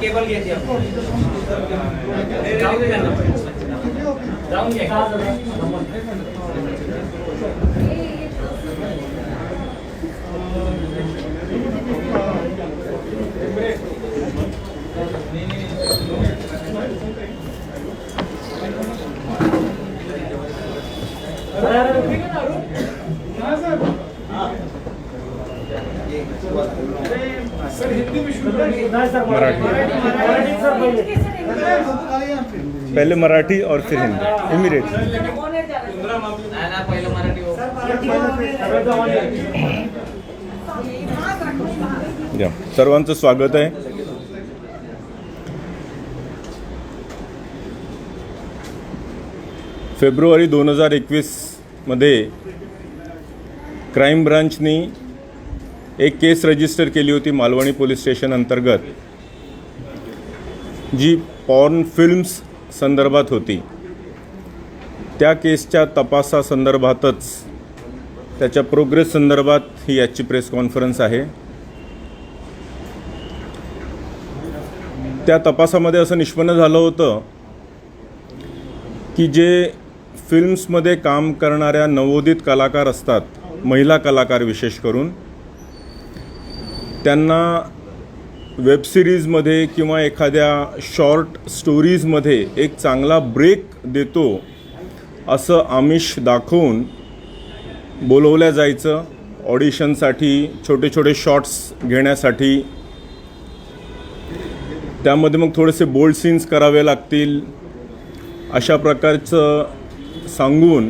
Cable घेते जाऊन घे सर हिंदी में शुरू पहले मराठी और फिर हिंदी इमीडिएटली या सर्वांचं स्वागत आहे. फेब्रुवारी 2021 मध्ये क्राईम ब्रांचनी एक केस रजिस्टर केली होती मालवणी पोलीस स्टेशन अंतर्गत, जी पॉर्न फिल्म्स संदर्भात होती. त्या केसच्या तपासासंदर्भातच त्याच्या प्रोग्रेस संदर्भात ही आजची प्रेस कॉन्फरन्स आहे. त्या तपासामध्ये असं निष्पन्न झालं होतं की जे फिल्म्समध्ये काम करणाऱ्या नवोदित कलाकार असतात, महिला कलाकार विशेष करून, त्यांना वेबसिरीजमध्ये किंवा एखाद्या शॉर्ट स्टोरीजमध्ये एक चांगला ब्रेक देतो असं आमिष दाखवून बोलवल्या जायचं ऑडिशनसाठी, छोटे छोटे शॉट्स घेण्यासाठी. त्यामध्ये मग थोडेसे बोल्ड सीन्स करावे लागतील अशा प्रकारचं सांगून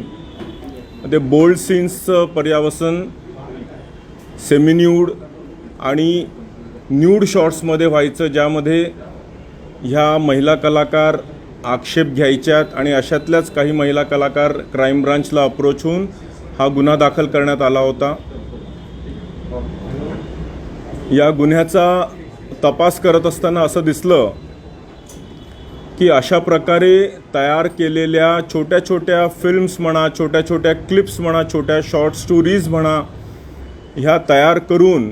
ते बोल्ड सीन्सचं पर्यावसन सेमिन्यूड आणि न्यूड शॉट्समध्ये व्हायचं, ज्यामध्ये ह्या महिला कलाकार आक्षेप घ्यायच्यात आणि अशातल्याच काही महिला कलाकार क्राईम ब्रांचला अप्रोच होऊन हा गुन्हा दाखल करण्यात आला होता. या गुन्ह्याचा तपास करत असताना असं दिसलं की अशा प्रकारे तयार केलेल्या छोट्या छोट्या फिल्म्स म्हणा, छोट्या छोट्या क्लिप्स म्हणा, छोट्या शॉर्ट स्टोरीज म्हणा, ह्या तयार करून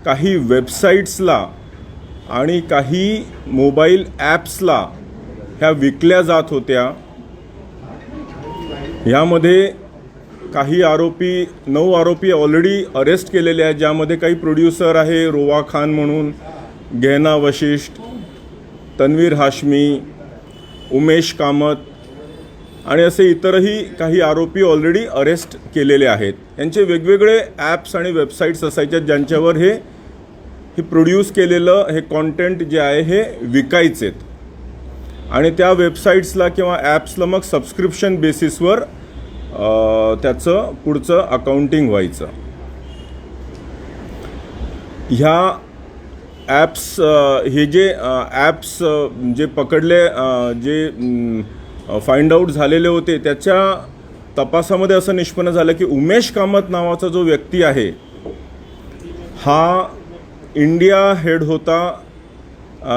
काही वेबसाईट्सला आणि काही मोबाईल ॲप्सला ह्या विकल्या जात होत्या. ह्यामध्ये काही आरोपी, 9 आरोपी ऑलरेडी अरेस्ट केलेले आहेत, ज्यामध्ये काही प्रोड्युसर आहे रोवा खान म्हणून, गहना वशिष्ठ, तन्वीर हाशमी, उमेश कामत आणि असे इतरही काही आरोपी ऑलरेडी अरेस्ट केलेले आहेत. यांचे वेगवेगळे ॲप्स आणि वेबसाईट्स असायच्या ज्यांच्यावर हे प्रोड्यूस केलेलं हे कॉन्टेंट जे आहे हे विकायचेत आणि त्या वेबसाईट्सला किंवा ॲप्सला मग सबस्क्रिप्शन बेसिसवर त्याचं पुढचं अकाउंटिंग व्हायचं. ह्या ॲप्स, हे जे ॲप्स जे पकडले, जे फाइंड आउट झालेले होते, त्याच्या तपासामध्ये असं निष्पन्न झालं की उमेश कामत नावाचा जो व्यक्ती आहे हा इंडिया हेड होता.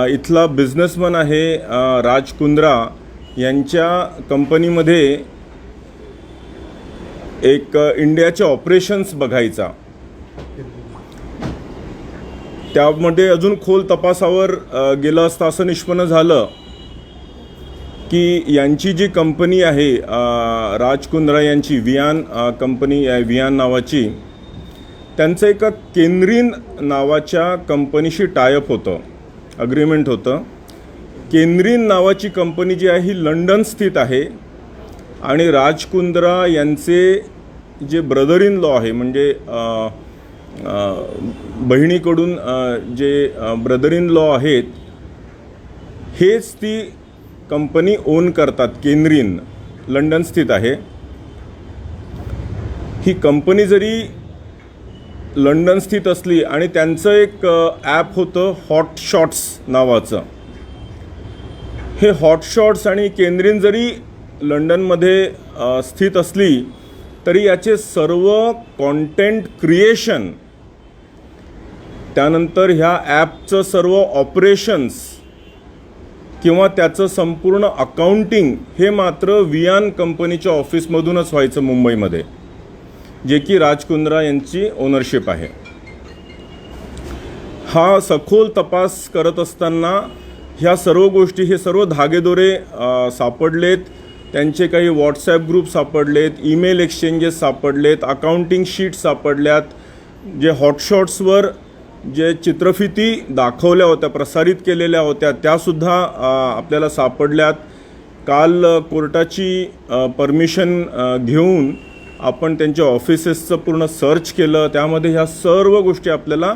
इथला बिझनेसमन आहे, राज कुंद्रा यांच्या कंपनीमध्ये एक इंडियाचे ऑपरेशन्स बघायचा. त्यामध्ये अजून खोल तपासावर गेलं असता असं निष्पन्न झालं की यांची जी कंपनी आहे राज कुंद्रा यांची, वियान कंपनी आहे, वियान नावाची, त्यांचं एका केनरीन नावाच्या कंपनीशी टायअप होतं, अग्रीमेंट होतं. केनरीन नावाची कंपनी जी आहे ही लंडन स्थित आहे आणि राज कुंद्रा यांचे जे ब्रदर इन लॉ आहे, म्हणजे बहिणीकडून जे ब्रदर इन लॉ आहेत, हेच ती कंपनी ओन करतात. केनरीन लंडन स्थित आहे. ही कंपनी जरी लंडन स्थित असली आणि त्यांचं एक ॲप होतं हॉट शॉट्स नावाचं. हे हॉट शॉट्स आणि केनरीन जरी लंडनमध्ये स्थित असली तरी याचे सर्व कॉन्टेंट क्रिएशन, त्यानंतर ह्या ॲपचं सर्व ऑपरेशन्स किंवा त्याचं संपूर्ण अकाउंटिंग हे मात्र वियान कंपनीच्या ऑफिसमधूनच व्हायचं मुंबईमध्ये, जे की राज कुंद्रा यांची ओनरशिप आहे. हा सखोल तपास करत असताना ह्या सर्व गोष्टी, हे सर्व धागेदोरे सापडलेत. त्यांचे काही व्हॉट्सॲप ग्रुप सापडलेत, ईमेल एक्सचेंजेस सापडलेत, अकाउंटिंग शीट्स सापडल्यात, जे हॉटशॉट्सवर जे चित्रफिती दाखवल्या होत्या, प्रसारित केलेल्या होत्या, त्यासुद्धा आपल्याला सापडल्यात. काल कोर्टाची परमिशन घेऊन आपण त्यांच्या ऑफिसेसचं पूर्ण सर्च केलं. त्यामध्ये ह्या सर्व गोष्टी आपल्याला,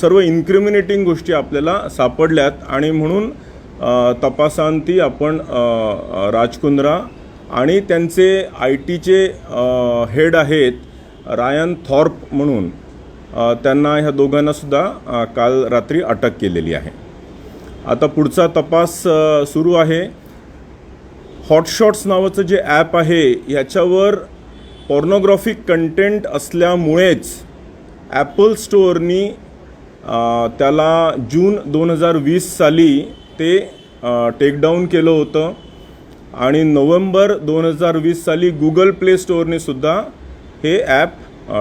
सर्व इन्क्रिमिनेटिंग गोष्टी आपल्याला सापडल्यात. आणि म्हणून तपासांती आपण राज कुंद्रा आणि त्यांचे IT चे हेड आहेत रायन थॉर्प म्हणून, त्यांना ह्या दोघांनासुद्धा काल रात्री अटक केलेली आहे. आता पुढचा तपास सुरू आहे. हॉटशॉट्स नावाचं जे ॲप आहे ह्याच्यावर पॉर्नोग्राफिक कंटेंट असल्यामुळेच ॲपल स्टोअरनी त्याला जून 2020 साली ते टेकडाऊन केलं होतं आणि नोव्हेंबर 2020 साली गुगल प्ले स्टोअरने सुद्धा हे ॲप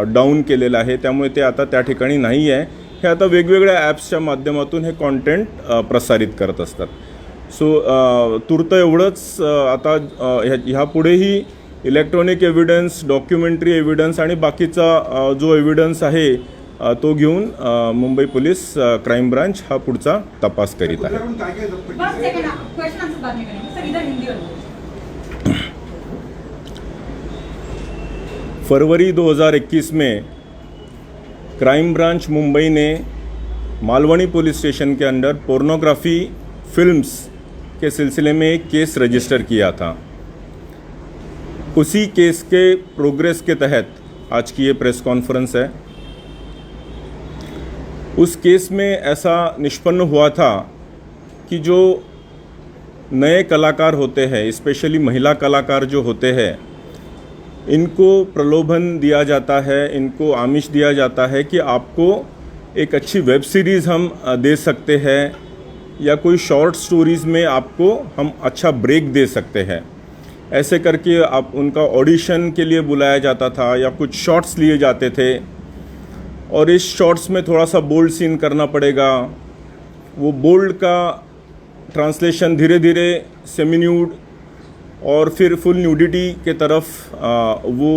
डाऊन केलेलं आहे. त्यामुळे ते आता त्या ठिकाणी नाही आहे. हे आता वेगवेगळ्या ॲप्सच्या माध्यमातून हे कॉन्टेंट प्रसारित करत असतात. सो तूर्त एवढंच. आता ह्यापुढेही इलेक्ट्रॉनिक एव्हिडन्स, डॉक्युमेंटरी एव्हिडन्स आणि बाकीचा जो एव्हिडन्स आहे तो घेऊन मुंबई पोलीस क्राईम ब्रांच हा पुढचा तपास करीत आहे. फरवरी 2021 में क्राइम ब्रांच मुंबई ने मालवनी पुलिस स्टेशन के अंडर पोर्नोग्राफी फिल्म्स के सिलसिले में एक केस रजिस्टर किया था. उसी केस के प्रोग्रेस के तहत आज की ये प्रेस कॉन्फ्रेंस है. उस केस में ऐसा निष्पन्न हुआ था कि जो नए कलाकार होते हैं, स्पेशली महिला कलाकार जो होते हैं, इनको प्रलोभन दिया जाता है, इनको आमिष दिया जाता है कि आपको एक अच्छी वेब सीरीज़ हम दे सकते हैं या कोई शॉर्ट स्टोरीज़ में आपको हम अच्छा ब्रेक दे सकते हैं. ऐसे करके आप उनका ऑडिशन के लिए बुलाया जाता था या कुछ शॉट्स लिए जाते थे और इस शॉट्स में थोड़ा सा बोल्ड सीन करना पड़ेगा. वो बोल्ड का ट्रांसलेशन धीरे धीरे सेमी न्यूड और फिर फुल न्यूडिटी के तरफ वो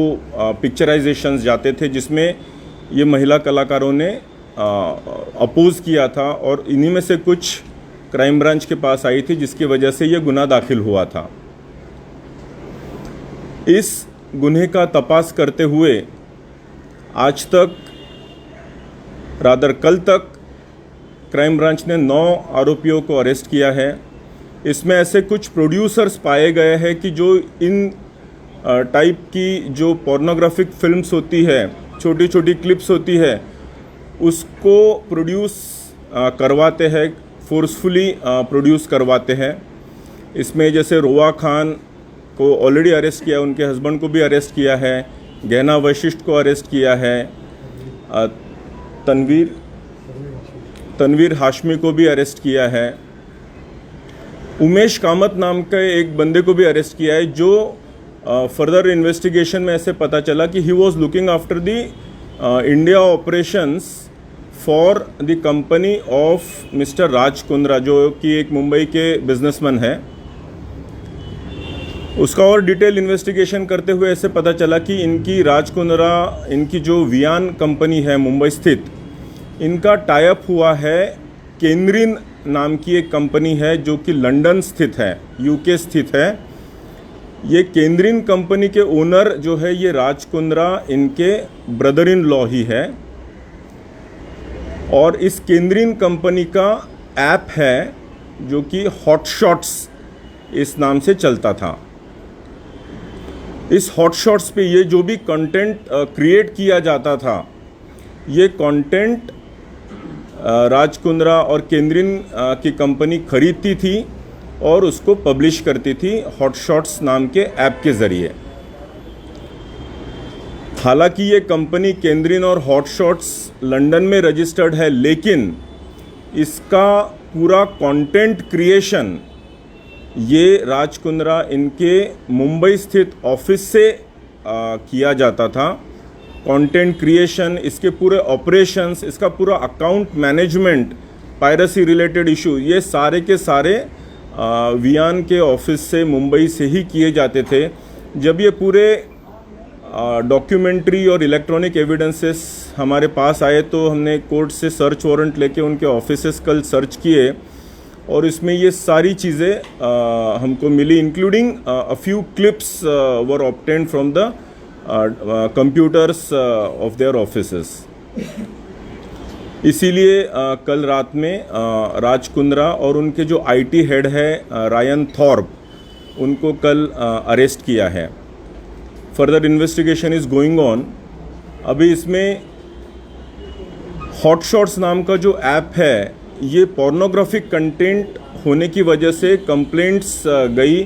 पिक्चराइजेशंस जाते थे, जिसमें ये महिला कलाकारों ने अपोज़ किया था और इन्हीं में से कुछ क्राइम ब्रांच के पास आई थी, जिसकी वजह से ये गुनाह दाखिल हुआ था. इस गुन्हे का तपास करते हुए आज तक, रादर कल तक, क्राइम ब्रांच ने 9 आरोपियों को अरेस्ट किया है. इसमें ऐसे कुछ प्रोड्यूसर्स पाए गए हैं कि जो इन टाइप की जो पोर्नोग्राफिक फिल्म्स होती है, छोटी छोटी क्लिप्स होती है, उसको प्रोड्यूस करवाते हैं, फोर्सफुली प्रोड्यूस करवाते हैं. इसमें जैसे रोवा खान को ऑलरेडी अरेस्ट किया, उनके हस्बैंड को भी अरेस्ट किया है, गहना वशिष्ठ को अरेस्ट किया है, तनवीर हाशमी को भी अरेस्ट किया है, उमेश कामत नाम के एक बंदे को भी अरेस्ट किया है, जो फर्दर इन्वेस्टिगेशन में ऐसे पता चला कि he was looking after the India operations for the company of mister Raj Kundra, जो कि एक मुंबई के बिजनेसमैन है. उसका और डिटेल इन्वेस्टिगेशन करते हुए ऐसे पता चला कि इनकी राज कुंद्रा, इनकी जो वियान कंपनी है मुंबई स्थित, इनका टाई अप हुआ है केंद्रीन नाम की एक कंपनी है जो कि लंदन स्थित है, यूके स्थित है. ये केंद्रीन कंपनी के ओनर जो है ये राज कुंद्रा इनके ब्रदर इन लॉ ही है और इस केंद्रीन कंपनी का ऐप है जो कि हॉटशॉट्स इस नाम से चलता था. इस हॉटशॉट्स पे ये जो भी कंटेंट क्रिएट किया जाता था, ये कंटेंट राज कुंद्रा और केंद्रीन की कंपनी खरीदती थी और उसको पब्लिश करती थी हॉटशॉट्स नाम के ऐप के ज़रिए. हालांकि ये कंपनी केंद्रीन और हॉटशॉट्स लंदन में रजिस्टर्ड है, लेकिन इसका पूरा कंटेंट क्रिएशन ये राज कुंद्रा इनके मुंबई स्थित ऑफिस से किया जाता था। कंटेंट क्रिएशन, इसके पूरे ऑपरेशंस, इसका पूरा account management, piracy related issue, ये सारे के सारे वियान के ऑफिस से मुंबई से ही किए जाते थे। जब ये पूरे डॉक्यूमेंट्री और इलेक्ट्रॉनिक एविडेंसेस हमारे पास आए तो हमने कोर्ट से सर्च वारंट लेके उनके ऑफिसेस कल सर्च किए और इसमें ये सारी चीज़ें हमको मिली, including a few clips were obtained from the computers of their offices. इसीलिए कल रात में राज कुंद्रा और उनके जो आईटी हेड है रायन थॉर्प, उनको कल अरेस्ट किया है। Further investigation is going on. अभी इसमें हॉटशॉट्स नाम का जो ऐप है, ये पोर्नोग्राफिक कंटेंट होने की वजह से कंप्लेंट्स गई,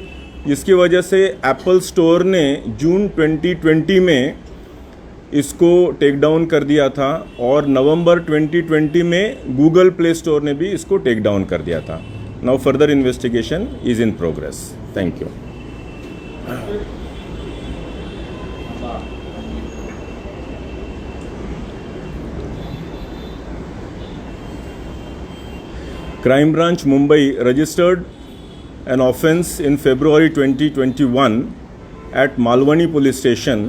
जिसकी वजह से एप्पल स्टोर ने जून 2020 में इसको टेक डाउन कर दिया था और नवंबर 2020 में गूगल प्ले स्टोर ने भी इसको टेक डाउन कर दिया था। Now further investigation is in progress. Thank you. Crime Branch Mumbai registered an offence in February 2021 at Malwani Police Station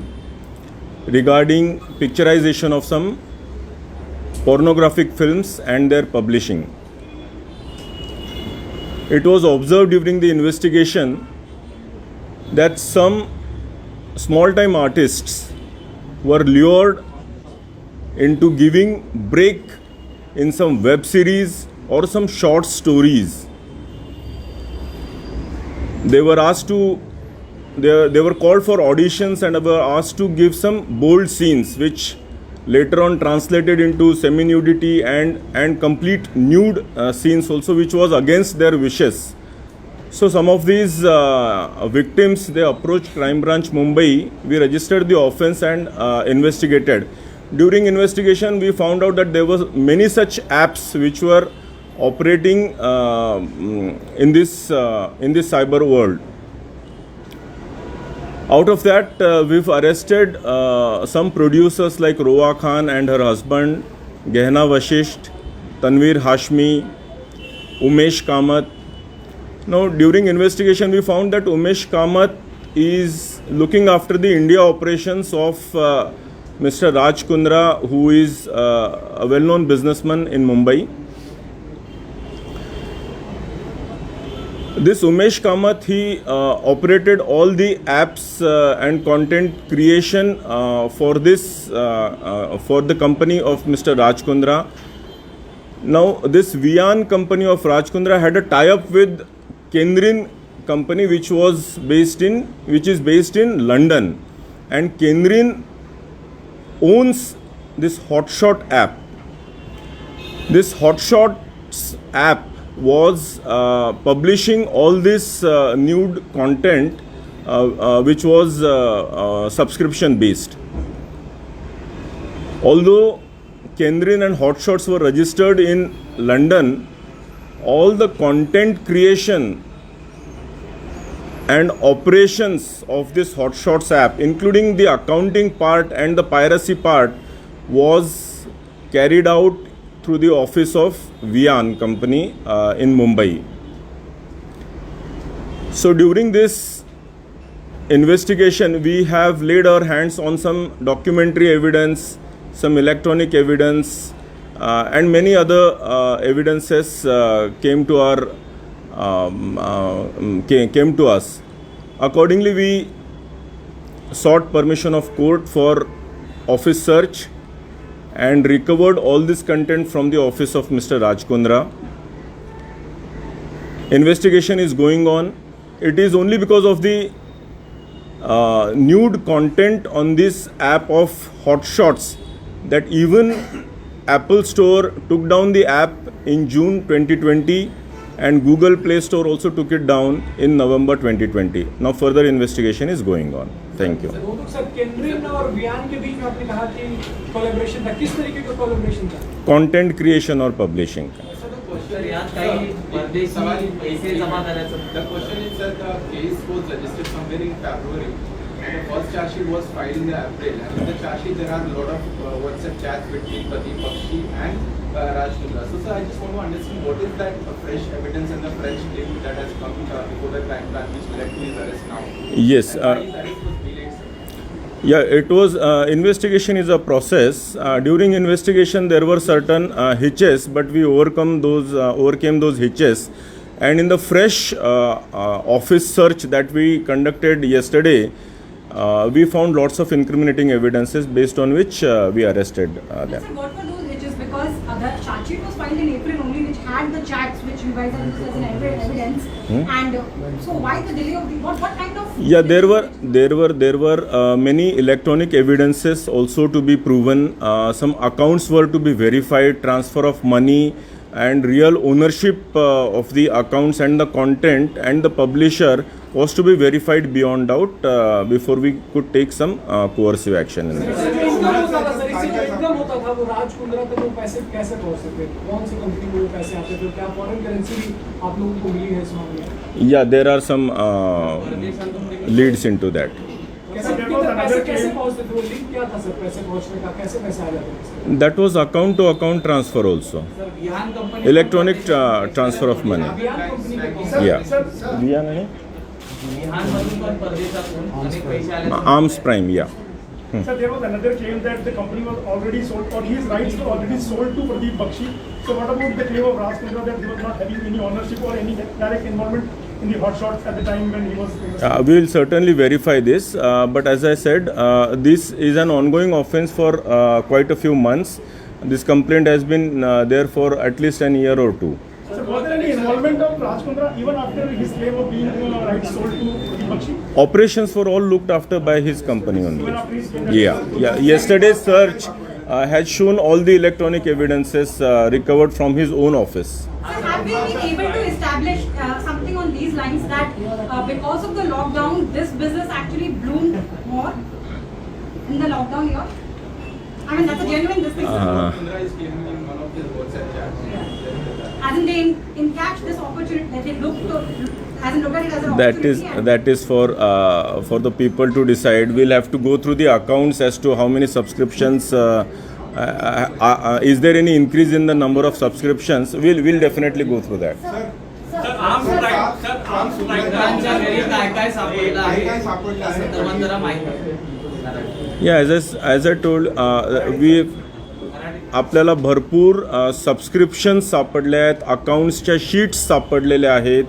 regarding picturization of some pornographic films and their publishing. It was observed during the investigation that some small-time artists were lured into giving break in some web series or some short stories. They were asked to, they were called for auditions and were asked to give some bold scenes, which later on translated into semi-nudity and complete nude scenes also, which was against their wishes. So some of these victims, they approached Crime Branch Mumbai. We registered the offence and investigated. During investigation, we found out that there were many such apps which were operating in this cyber world. Out of that, we've arrested some producers like Roa Khan and her husband, Gehna Vashisht, Tanveer Hashmi, Umesh Kamath. Now, during investigation, we found that Umesh Kamath is looking after the India operations of Mr. Raj Kundra, who is a well-known businessman in Mumbai. This Umesh Kamath, he operated all the apps and content creation for this for the company of Mr. Raj Kundra. Now, this Vian company of Raj Kundra had a tie-up with Kendrin company, which is based in London, and Kendrin owns this Hotshot app. This Hotshots app was publishing all this nude content which was subscription based. Although Kendrin and Hotshots were registered in London, all the content creation and operations of this Hotshots app, including the accounting part and the piracy part, was carried out through the office of Vian company in Mumbai. So during this investigation, we have laid our hands on some documentary evidence, some electronic evidence, and many other evidences came to us. Accordingly, we sought permission of court for office search and recovered all this content from the office of Mr. Raj Kundra. Investigation is going on. It is only because of the nude content on this app of Hotshots that even Apple Store took down the app in June 2020 and Google Play Store also took it down in November 2020. Now further investigation is going on. Thank you. Sir केंद्रीय और वियान के बीच में आपने कहा कि collaboration था, किस तरीके का कोलैबोरेशन था? Content creation और publishing. सर यात काही परदेशी पैसे जमा करायचं. The question is that the case was registered somewhere in February and the first charge sheet was filed in the April, and in the charge sheet there are a lot of WhatsApp chats between Pradeep Bakshi and Raj Kundra. So sir, I just want to understand what is that fresh evidence and the fresh claim that has come before the crime branch which led to his arrest now? Yes. And why his arrest was delayed, sir? Yeah, it was investigation is a process. During investigation, there were certain hitches, but we overcame those hitches. And in the fresh office search that we conducted yesterday, we found lots of incriminating evidences based on which we arrested them. Sir, what were those hitches? Because the charge sheet was filed in April only, which had the chats which you guys have used as an evidence. And so why the delay of the what kind of? Yeah, there were many electronic evidences also to be proven. Some accounts were to be verified, transfer of money and real ownership of the accounts and the content and the publisher was to be verified beyond doubt before we could take some coercive action in this. Income होता था sir, इससे जो income होता था वो राज कुंद्रा तक वो पैसे कैसे पहुंचते थे? कौन सी कंपनी को वो पैसे आते थे? क्या फॉरेन करेंसी भी आप लोगों को मिली है इस मामले में? Yeah, there are some leads into that. कैसे पैसे कैसे पहुंचते थे? वो लिंक क्या था सर पैसे पहुंचने का? कैसे पैसे आ जाते थे? That was account to account transfer also. Sir Vihan company Electronic transfer of money. Viyan company के कौन Yeah. Via nahi? विहान मधून पण परदेशातून अनेक पैसे आले. Arms Prime, yeah. Sir, there was another claim that the company was already sold, or his rights were already sold to Pradeep Bakshi. So what about the claim of Raj Kundra that he was not having any ownership or any direct involvement in the hot shots at the time when he was famous? We will certainly verify this, but as I said, this is an ongoing offence for quite a few months. This complaint has been there for at least an year or two. So was there any involvement of Raj Kundra even after his claim of being rights sold to Pradeep Bakshi? Operations were all looked after by his company only. Even after his claim? Yeah. Yesterday's search has shown all the electronic evidences recovered from his own office. Sir, have we been able to establish something on these lines that because of the lockdown, this business actually bloomed more in the lockdown year? I mean, that's a genuine this thing. Kundra is claiming in one of his WhatsApp chats. As in they catch this opportunity, that they look at it as an opportunity. That is for the people to decide. We'll have to go through the accounts as to how many subscriptions. Is there any increase in the number of subscriptions? We'll definitely go through that. विहानच्या घरी काय काय सापडलं आहे असं तुम्हाला जरा माहिती. Yeah, as I told, आपल्याला भरपूर सबस्क्रिप्शन्स सापडल्या आहेत, अकाउंट्सच्या शीट्स सापडलेल्या आहेत,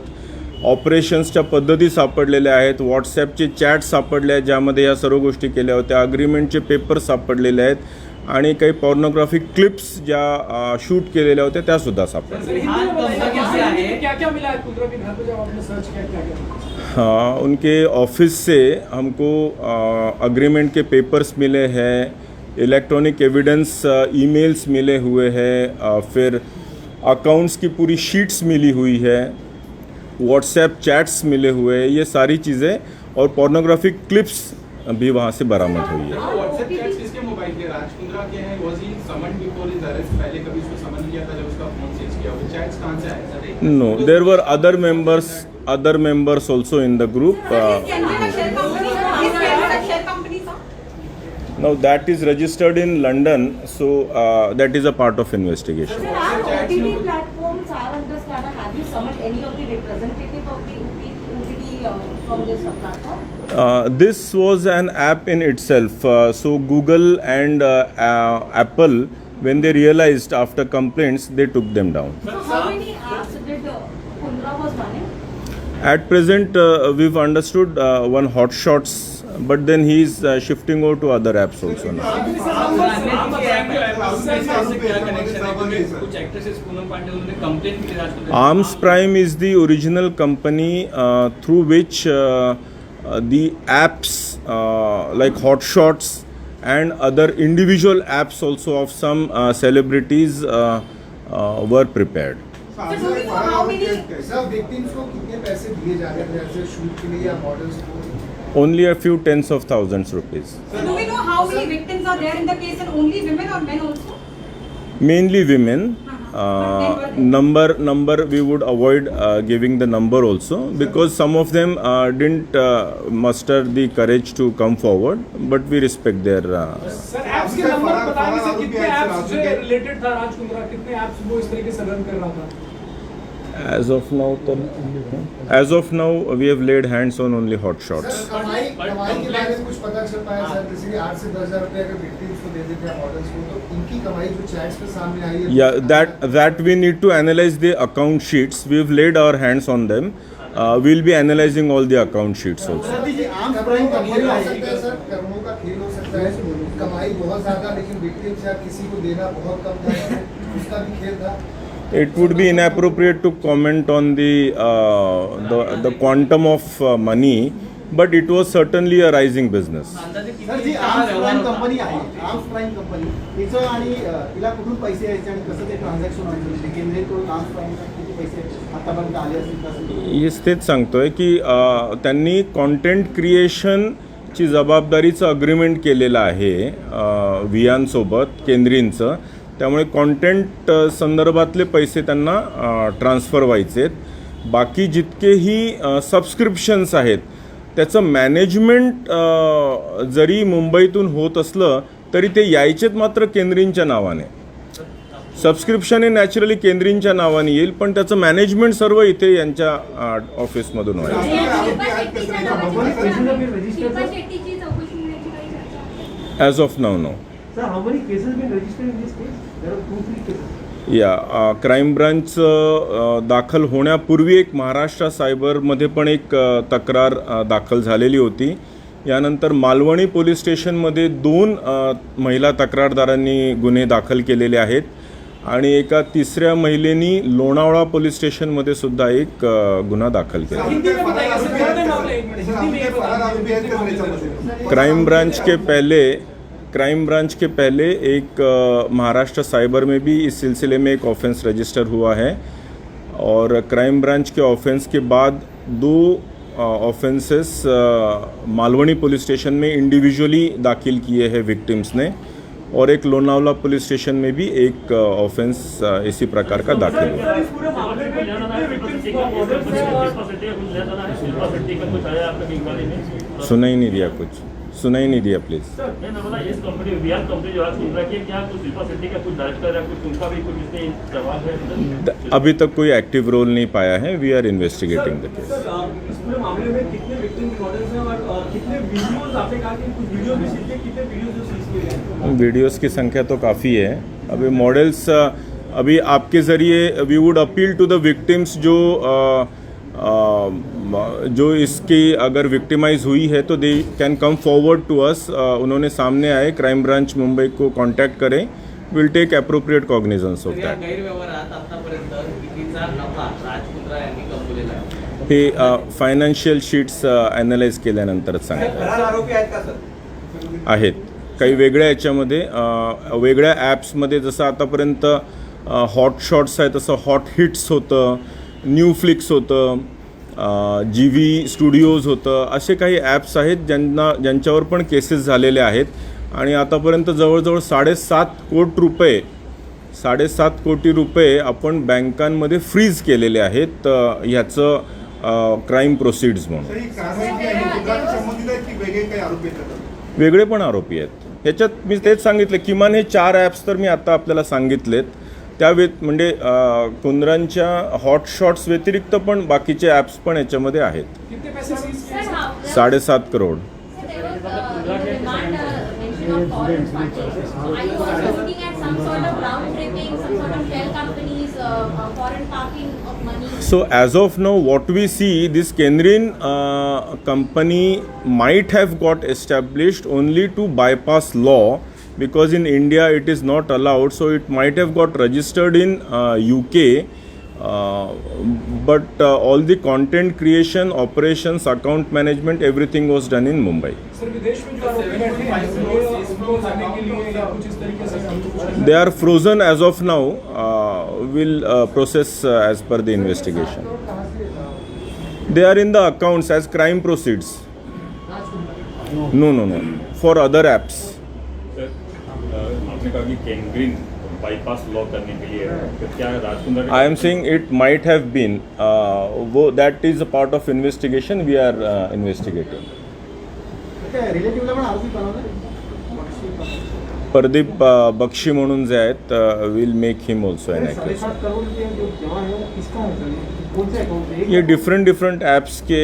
ऑपरेशन्सच्या पद्धती सापडलेल्या आहेत, व्हॉट्सॲपचे चॅट सापडले आहेत ज्यामध्ये या सर्व गोष्टी केल्या होत्या, अग्रीमेंटचे पेपर्स सापडलेले आहेत आणि काही पॉर्नोग्राफिक क्लिप्स ज्या शूट केलेल्या होत्या त्या सुद्धा सापडल्या. क्या क्या मिला है कुंद्रा के घर पे जब आपने सर्च किया? क्या क्या? हाँ, उनके ऑफिस से हमको अग्रीमेंट के पेपर्स मिले हैं, इलेक्ट्रॉनिक एविडेंस ईमेल्स मिले हुए हैं, फिर अकाउंट्स की पूरी शीट्स मिली हुई है, व्हाट्सएप चैट्स मिले हुए हैं, ये सारी चीज़ें और पोर्नोग्राफिक क्लिप्स भी वहाँ से बरामद हुई है. WhatsApp chats किसके मोबाइल के? राज कुंद्रा के हैं? Was he summoned before his arrest? पहले कभी उसको समन किया था जब उसका फोन सीज किया? वो chats कहाँ से आए? No, there were other members also in the group. Is Kendrion a shell company? Is Kendrion a shell company, sir? Now that is registered in London, so that is a part of investigation. Sir, our OTT platforms are under scanner. Have you summoned any of the representative of the OTT from this platform? This was an app in itself. So Google and Apple, when they realized after complaints, they took them down. So how many apps did Kundra was running? At present, we've understood one Hotshots, but then he's shifting over to other apps also now. Arms Prime is the original company through which the apps like Hotshots and other individual apps also of some celebrities were prepared. So do we know how many? सब victims को कितने पैसे दिए जा रहे हैं ऐसे shoot के लिए या मॉडल्स को? Only a few tens of thousands rupees. So do we know how many victims are there in the case, and only women or men also? Mainly women. Number we would avoid giving the number also, because some of them didn't muster the courage to come forward, but we respect their sir apps के number बताने से कितने apps से related था राज कुंद्रा, कितने apps वो इस तरीके से रन कर रहा था? as of now we have laid hands on only hot shots. Sir कमाई के बारे में कुछ पता चल पाया सर? जैसे कि 8 से 10,000 रुपए अगर victims को दे देते हैं मॉडल्स को, तो इनकी कमाई जो चैट्स पे सामने आई है, Yeah, that we need to analyze the account sheets. We've laid our hands on them. We'll be analyzing all the account sheets also. करोड़ों का खेल हो सकता है सर, करोड़ों का खेल हो सकता है, कमाई बहुत ज्यादा लेकिन victims या किसी को देना बहुत कम था, उसका भी खेल था। It would be inappropriate to comment on the quantum of money, but it was certainly a rising business. अंदाजे किती सर जी टक्का आर्म्स व्यवहार प्राईम होता? कंपनी आहे, आर्म्स प्राईम कंपनी तिचं आणि तिला कुठून पैसे यायचे आणि कसं ते ट्रान्झॅक्शन व्हायचं, केंद्रीयकडून आर्म्स प्राईमला किती पैसे आतापर्यंत आले असतील कसं? हेच तेच सांगतोय की त्यांनी कॉन्टेंट क्रिएशनची जबाबदारीचं अग्रीमेंट केलेलं आहे वियांसोबत केंद्रींचं, त्यामुळे कॉन्टेंट संदर्भातले पैसे त्यांना ट्रान्सफर व्हायचेत. बाकी जितकेही सबस्क्रिप्शन्स आहेत त्याचं मॅनेजमेंट जरी मुंबईतून होत असलं तरी ते यायचेत मात्र केंद्रींच्या नावाने. सबस्क्रिप्शन हे नॅचरली केंद्रींच्या नावाने येईल, पण त्याचं मॅनेजमेंट सर्व इथे यांच्या ऑफिसमधून व्हायचं. शिल्पा शेट्टीची चौकशी होण्याची काही चर्चा आहे? As of now no. Sir how many cases been registered in this case? There are 2-3 cases. या क्राईम ब्रांच दाखल होण्यापूर्वी एक महाराष्ट्र सायबरमध्ये पण एक तक्रार दाखल झालेली होती. यानंतर मालवणी पोलीस स्टेशनमध्ये 2 महिला तक्रारदारांनी गुन्हे दाखल केलेले आहेत आणि एका तिसऱ्या महिलेनी लोणावळा पोलीस स्टेशनमध्ये सुद्धा एक गुन्हा दाखल केला. हिंदी में बताइए सर, कितने मामले, एक मिनट, हिंदी में बताइए। क्राइम ब्रांच के पहले एक महाराष्ट्र साइबर में भी इस सिलसिले में एक ऑफेंस रजिस्टर हुआ है और क्राइम ब्रांच के ऑफेंस के बाद 2 ऑफेंसेस मालवणी पुलिस स्टेशन में इंडिविजुअली दाखिल किए हैं विक्टिम्स ने और एक लोनावला पुलिस स्टेशन में भी एक ऑफेंस इसी प्रकार का दाखिल हुआ. इस पूरे मामले में कितने victims को ऑर्डर से और सुना ही नहीं दिया कुछ, सुना ही नहीं दिया प्लीज. अभी तक कोई एक्टिव रोल नहीं पाया है. We are investigating the case. इस पूरे मामले में कितने victims मॉडल्स हैं और कितने वीडियोस, आपने कहा कि कुछ वीडियो भी सीखे, कितने वीडियोस जो सीख हुए हैं? वीडियोस की संख्या तो काफ़ी है. अभी मॉडल्स अभी आपके ज़रिए we would appeal to the victims जो इसकी अगर विक्टिमाइज हुई है तो they can come forward to us. उन्होंने सामने आए, क्राइम ब्रांच मुंबई को कांटेक्ट करें. Will take appropriate cognizance of that. गैरव्यवहारात आतापर्यंत कितीचा नफा राज कुंद्रा यांनी कमवलेला आहे? हे फायनान्शियल शीट्स ॲनलाइज केल्यानंतरच सांगतात. फरार आरोपी आहेत का सर? आहेत काही वेगळ्या याच्यामध्ये वेगळ्या ॲप्समध्ये. जसं आतापर्यंत हॉट शॉट्स आहे तसं हॉट हिट्स होतं, न्यू फ्लिक्स होतं, GV स्टुडिओज होतं. असे काही ॲप्स आहेत ज्यांच्यावर पण केसेस झालेले आहेत आणि आतापर्यंत जवळजवळ 7.5 कोटी रुपये आपण बँकांमध्ये फ्रीज केलेले आहेत ह्याचं क्राईम प्रोसिड्स म्हणून. वेगळे पण आरोपी आहेत ह्याच्यात. मी तेच सांगितलं, किमान हे 4 ॲप्स तर मी आता आपल्याला सांगितलेत. त्या म्हणजे कुंद्रांच्या हॉट शॉट्स व्यतिरिक्त पण बाकीचे ॲप्स पण याच्यामध्ये आहेत. कितने पैसे सीज किए? 7.5 crore. So as of now, what we see, this Kendrian company might have got established only to bypass law, because in India it is not allowed. So it might have got registered in UK, but all the content creation, operations, account management, everything was done in Mumbai. Sir विदेश में जो आरोपी बैठे हैं को जाने के लिए या कुछ इस तरीके से हमको कुछ They are frozen as of now. Will process as per the investigation. They are in the accounts as crime proceeds. No. For other apps. आपने कहा कि केंद्रीय बाईपास लॉ करने के लिए तो क्या Raj Kundra I am saying it might have been. That is a part of investigation. We are investigating. रिलेटिव्हला पण आरोपी बनवलं प्रदीप बक्षी म्हणून जे आहेत will make him also an accuse. 7.5 crore रुपये जो जमा है वो किसका है कौन से अकाउंट से ये डिफरेंट ऐप्स के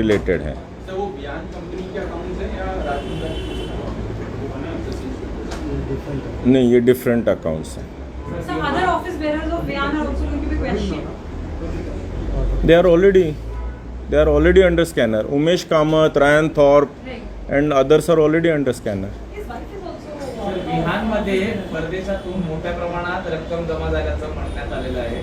रिलेटेड हैं. सर वो बियान कंपनी के अकाउंट है या राजकुंद्रा? नहीं, ये डिफरेंट अकाउंट्स हैं. So other office bearers of Vian are also going to be questioned. They are already under scanner. Umesh Kamath, Ryan Thorpe, Right. and others are already under scanner. His wife is also. तर विहानमध्ये परदेशातून मोठ्या प्रमाणात रक्कम जमा झाल्याचं म्हणण्यात आलेलं आहे.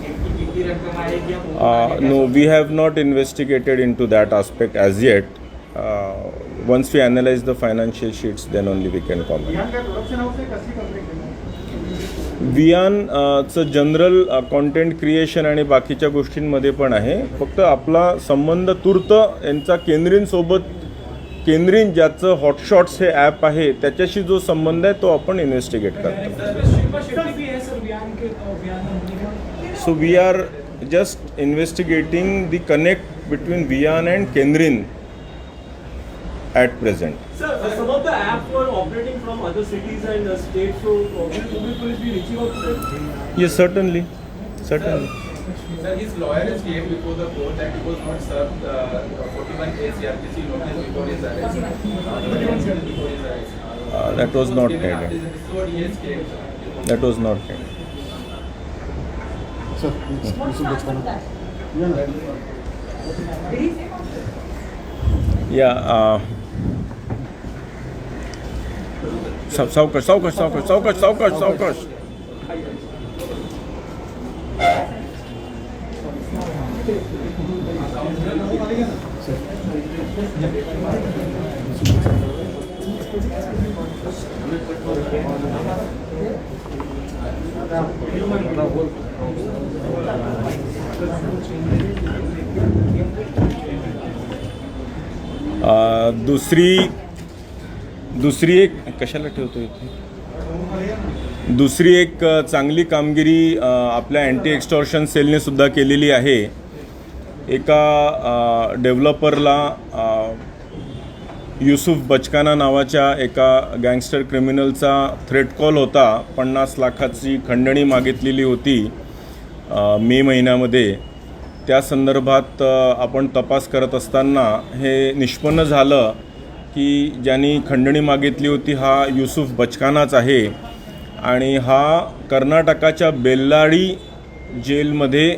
नेमकी किती रक्कम आहे की या पूर्ण No, we have not investigated into that aspect as yet. Once we analyze the financial sheets, then only we can comment. बिहान काय प्रोडक्शन हाऊस आहे कसली कंपनी वियानचं जनरल कंटेंट क्रिएशन आणि बाकीच्या गोष्टींमध्ये पण आहे. फक्त आपला संबंध तूर्त यांचा केंद्रीन ज्याचं हॉटशॉट्स हे ॲप आहे त्याच्याशी जो संबंध आहे तो आपण इन्व्हेस्टिगेट करतो. शिल्पा शेट्टी भी है सर वियान के Viyan company. So we are just investigating the connect between Vian and Kendrin at present. Sir, some of the apps were operating from other cities and states, so will Mumbai police be reaching out to them? Yes, certainly. Sir, his lawyer has came before the court that he was not served 41 ACRPC notice before his arrest. 41 before his arrest. That was not Given made. this is what he has claimed. That was not made. What's the answer to that? Did he say something? Yeah. सावकाश. दुसरी एक कशाला ठेवतो इथे. दुसरी एक चांगली कामगिरी आपल्या अँटी एक्स्टॉर्शन सेलने सुद्धा केलेली आहे. एका डेव्हलपरला युसुफ बचकाना नावाच्या एका गँगस्टर क्रिमिनलचा थ्रेट कॉल होता. 50 लाखाची खंडणी मागितलेली होती मे महिन्यामध्ये. त्या संदर्भात आपण तपास करत असताना हे निष्पन्न झालं की ज्यांनी खंडणी मागितली होती हा युसुफ बचकानाच आहे आणि हा कर्नाटकाच्या बेल्लारी जेलमध्ये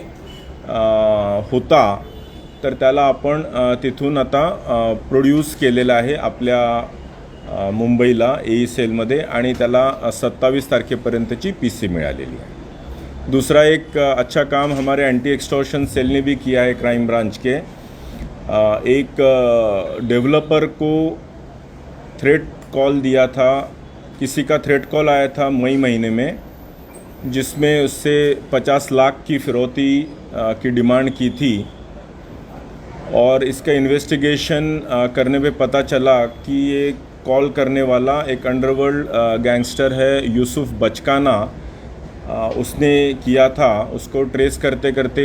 होता. तर त्याला आपण तिथून आता प्रोड्यूस केलेला आहे आपल्या मुंबईला एई सेलमध्ये आणि त्याला 27 तारखेपर्यंतची PC मिळालेली आहे. दूसरा एक अच्छा काम हमारे एंटी एक्सटॉर्शन सेल ने भी किया है क्राइम ब्रांच के. एक डेवलपर को थ्रेट कॉल दिया था. किसी का थ्रेट कॉल आया था मई महीने में जिसमें उससे 50 लाख की फिरौती की डिमांड की थी. और इसका इन्वेस्टिगेशन करने पे पता चला कि ये कॉल करने वाला एक अंडरवर्ल्ड गैंगस्टर है यूसुफ बचकाना. उसने किया था. उसको ट्रेस करते करते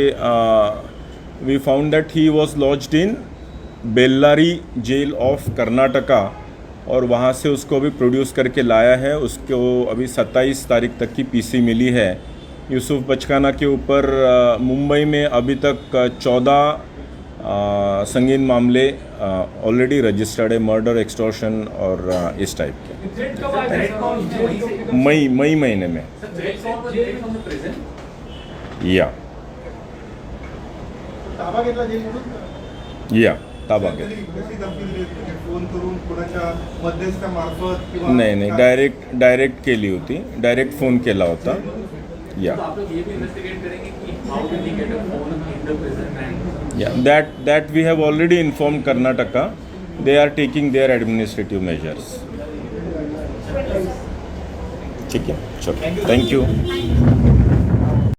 we found that he was lodged in Bellary jail of Karnataka और वहाँ से उसको अभी प्रोड्यूस करके लाया है. उसको अभी 27 तारीख तक की PC मिली है. यूसुफ बचकाना के ऊपर मुंबई में अभी तक 14 संगीन मामले ऑलरेडी रजिस्टर्ड है. मर्डर, एक्सटॉर्शन और इस टाइप के. मई महीने में. या ताबा घेतला जेलमधून या ताबा घेतला. फोन करून कोणाच्या मध्यस्थामार्फत किंवा नाही डायरेक्ट केली होती. डायरेक्ट फोन केला होता. या that we have already informed Karnataka. They are taking their administrative measures. ठीक आहे चलो थँक्यू Thank you.